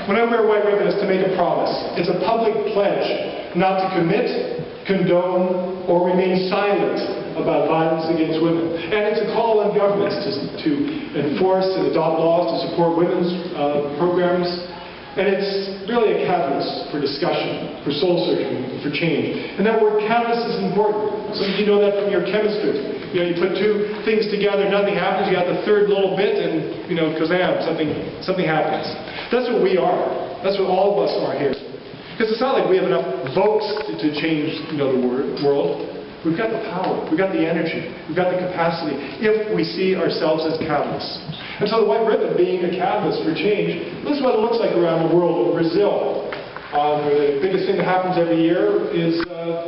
When I wear a white ribbon, it's to make a promise. It's a public pledge not to commit, condone, or remain silent about violence against women. And it's a call on governments to enforce and adopt laws to support women's programs. And it's really a catalyst for discussion, for soul searching, for change. And that word catalyst is important. Some of you know that from your chemistry. You know, you put two things together, nothing happens, you got the third little bit, and, you know, kazam, something happens. That's what we are. That's what all of us are here. Because it's not like we have enough votes to change, you know, the world. We've got the power, we've got the energy, we've got the capacity, if we see ourselves as catalysts. And so the white ribbon being a catalyst for change, this is what it looks like around the world. In Brazil, where the biggest thing that happens every year is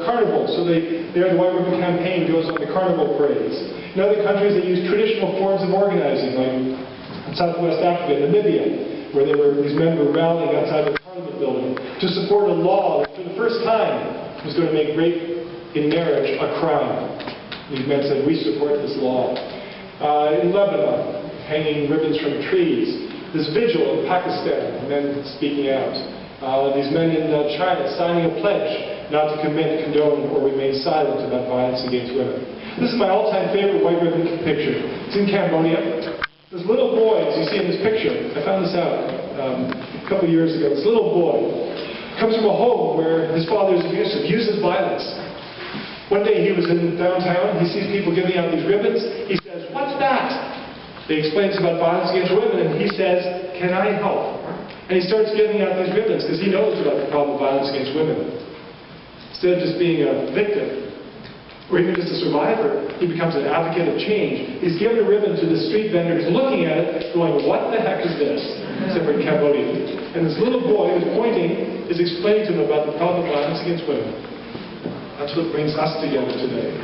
carnival. So there the white ribbon campaign goes on the carnival parades. In other countries, they use traditional forms of organizing, like in Southwest Africa, Namibia, where these men were rallying outside the Parliament building to support a law that for the first time was going to make rape in marriage a crime. These men said, we support this law. In Lebanon, hanging ribbons from trees. This vigil in Pakistan, men speaking out. These men in China signing a pledge not to commit, condone, or remain silent about violence against women. This is my all-time favorite white ribbon picture. It's in Cambodia. This little boy, as you see in this picture, I found this out a couple years ago. This little boy comes from a home where his father is abusive, uses violence. One day he was in downtown, he sees people giving out these ribbons. He says, what's that? They explain it's about violence against women, and he says, can I help? And he starts giving out these ribbons because he knows about the problem of violence against women. Instead of just being a victim, or even just a survivor, he becomes an advocate of change. He's given a ribbon to the street vendors looking at it, going, what the heck is this? Except for in Cambodia. And this little boy who's pointing is explaining to them about the problem of violence against women. That's what brings us together today.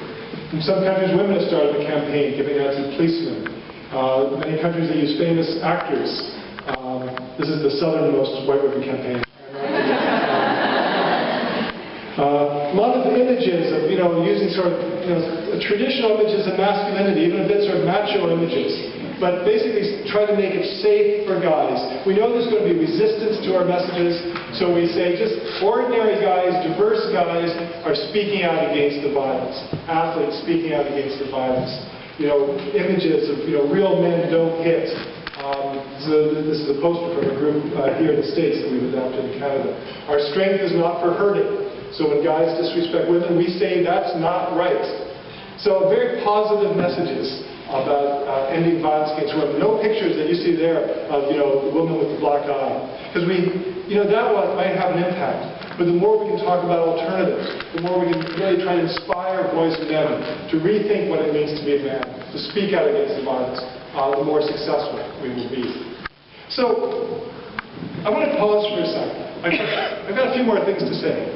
In some countries, women have started a campaign giving out to policemen. In many countries, they use famous actors. This is the southernmost white ribbon campaign. A lot of images of, using sort of, traditional images of masculinity, even a bit sort of macho images. But basically try to make it safe for guys. We know there's going to be resistance to our messages, so we say just ordinary guys, diverse guys are speaking out against the violence. Athletes speaking out against the violence. Images of, real men don't hit. This is a poster from a group here in the States that we've adopted in Canada. Our strength is not for hurting. So when guys disrespect women, we say that's not right. So very positive messages about ending violence against women. No pictures that you see there of, the woman with the black eye. Because that one might have an impact. But the more we can talk about alternatives, the more we can really try to inspire boys and men to rethink what it means to be a man, to speak out against the violence, the more successful we will be. So, I want to pause for a second. I've got a few more things to say.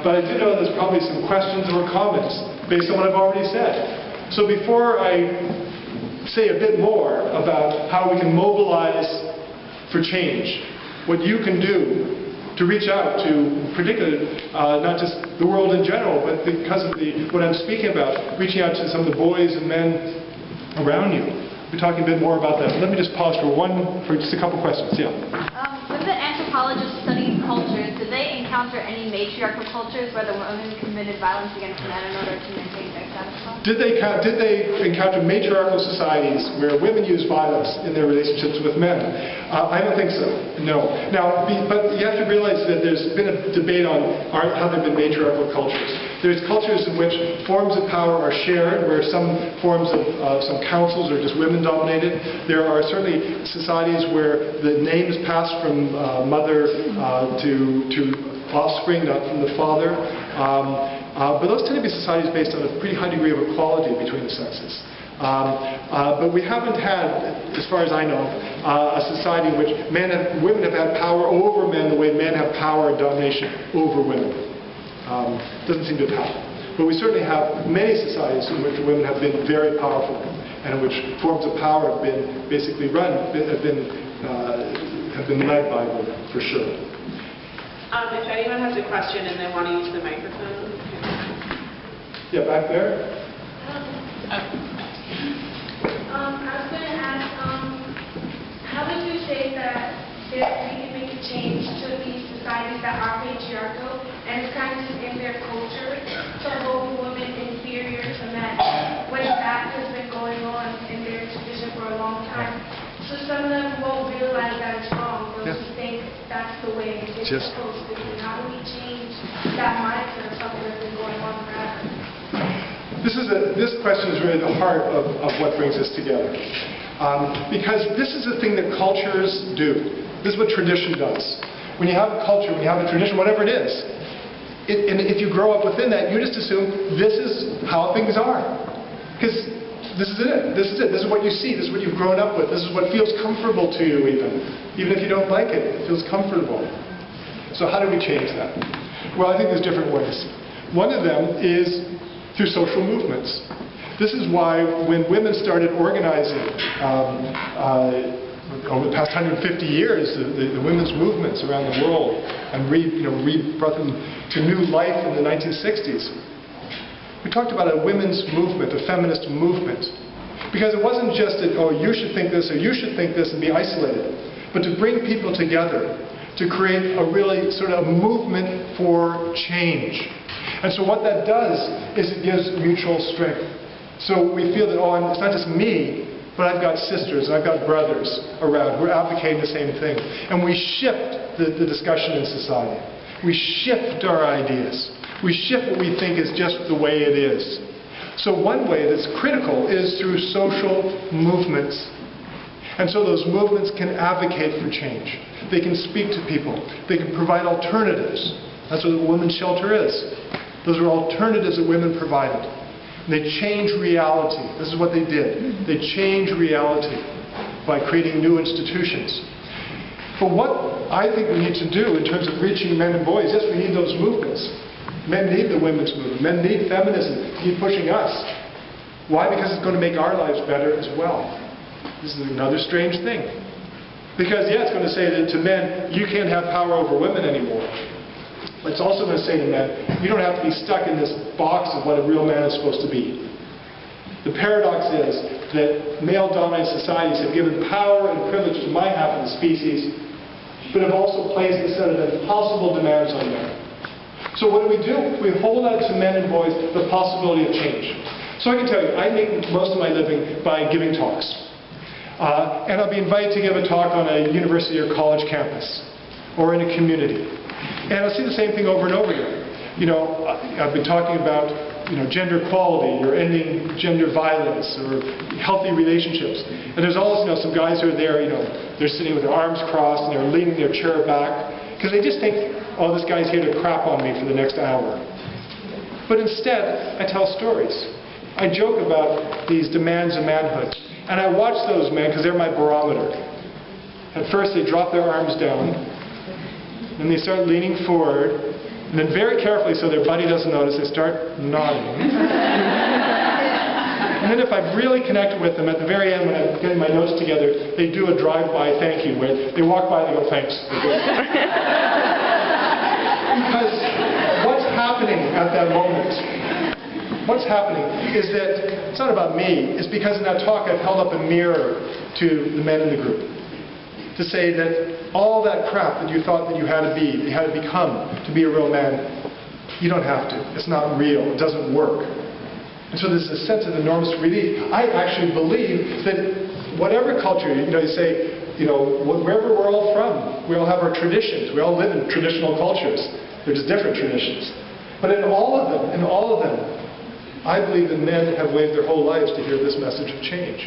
But I do know there's probably some questions or comments based on what I've already said. So before I say a bit more about how we can mobilize for change, what you can do to reach out to, particularly, not just the world in general, but because of what I'm speaking about, reaching out to some of the boys and men around you. We'll be talking a bit more about that. Let me just pause for just a couple questions. Yeah. When the anthropologists studied cultures, did they encounter any matriarchal cultures where the women committed violence against men in order to maintain their status quo? Did they encounter matriarchal societies where women use violence in their relationships with men? I don't think so, no. Now, but you have to realize that there's been a debate on how there have been matriarchal cultures. There's cultures in which forms of power are shared, where some forms of some councils are just women-dominated. There are certainly societies where the names pass from mother to offspring, not from the father. But those tend to be societies based on a pretty high degree of equality between the sexes. But we haven't had, as far as I know, a society in which women have had power over men the way men have power and domination over women. Doesn't seem to have happened. But we certainly have many societies in which women have been very powerful, and in which forms of power have been basically have been led by women, for sure. If anyone has a question and they want to use the microphone. Yeah, back there. I was going to ask, how would you say that we can make some of them won't realize that it's wrong. They'll Yeah. just think that's the way it's Just- supposed to be. How do we change that mindset of something that's been going on forever? This question is really the heart of what brings us together. Because this is the thing that cultures do. This is what tradition does. When you have a culture, when you have a tradition, whatever it is, and if you grow up within that, you just assume this is how things are. Because this is it. This is it. This is what you see. This is what you've grown up with. This is what feels comfortable to you even if you don't like it. It feels comfortable. So how do we change that? Well, I think there's different ways. One of them is through social movements. This is why when women started organizing over the past 150 years, the women's movements around the world, and brought them to new life in the 1960s. We talked about a women's movement, a feminist movement, because it wasn't just that, oh, you should think this or you should think this and be isolated, but to bring people together, to create a really sort of movement for change. And so what that does is it gives mutual strength. So we feel that, oh, it's not just me, but I've got sisters and I've got brothers around who are advocating the same thing. And we shift the discussion in society. We shift our ideas. We shift what we think is just the way it is. So one way that's critical is through social movements. And so those movements can advocate for change. They can speak to people. They can provide alternatives. That's what the women's shelter is. Those are alternatives that women provided. And they change reality. This is what they did. They change reality by creating new institutions. But what I think we need to do in terms of reaching men and boys, yes, we need those movements. Men need the women's movement. Men need feminism to keep pushing us. Why? Because it's going to make our lives better as well. This is another strange thing. Because, yeah, it's going to say to men, you can't have power over women anymore. But it's also going to say to men, you don't have to be stuck in this box of what a real man is supposed to be. The paradox is that male-dominated societies have given power and privilege to my half of the species, but have also placed a set of impossible demands on men. So what do? We hold out to men and boys the possibility of change. So I can tell you, I make most of my living by giving talks. And I'll be invited to give a talk on a university or college campus, or in a community. And I'll see the same thing over and over again. I've been talking about gender equality, or ending gender violence, or healthy relationships. And there's always some guys who are there, they're sitting with their arms crossed and they're leaning their chair back because they just think, oh, this guy's here to crap on me for the next hour. But instead, I tell stories. I joke about these demands of manhood. And I watch those men because they're my barometer. At first, they drop their arms down, and they start leaning forward, and then very carefully, so their buddy doesn't notice, they start nodding. And then if I've really connected with them, at the very end, when I'm getting my notes together, they do a drive-by thank you, where they walk by and they go, thanks. Because what's happening at that moment, what's happening is that it's not about me. It's because in that talk I've held up a mirror to the men in the group to say that all that crap that you thought that you had to be, you had to become to be a real man, you don't have to. It's not real. It doesn't work. And so there's a sense of enormous relief. I actually believe that whatever culture, you say, wherever we're all from, we all have our traditions. We all live in traditional cultures. They're just different traditions. But in all of them, I believe that men have waited their whole lives to hear this message of change.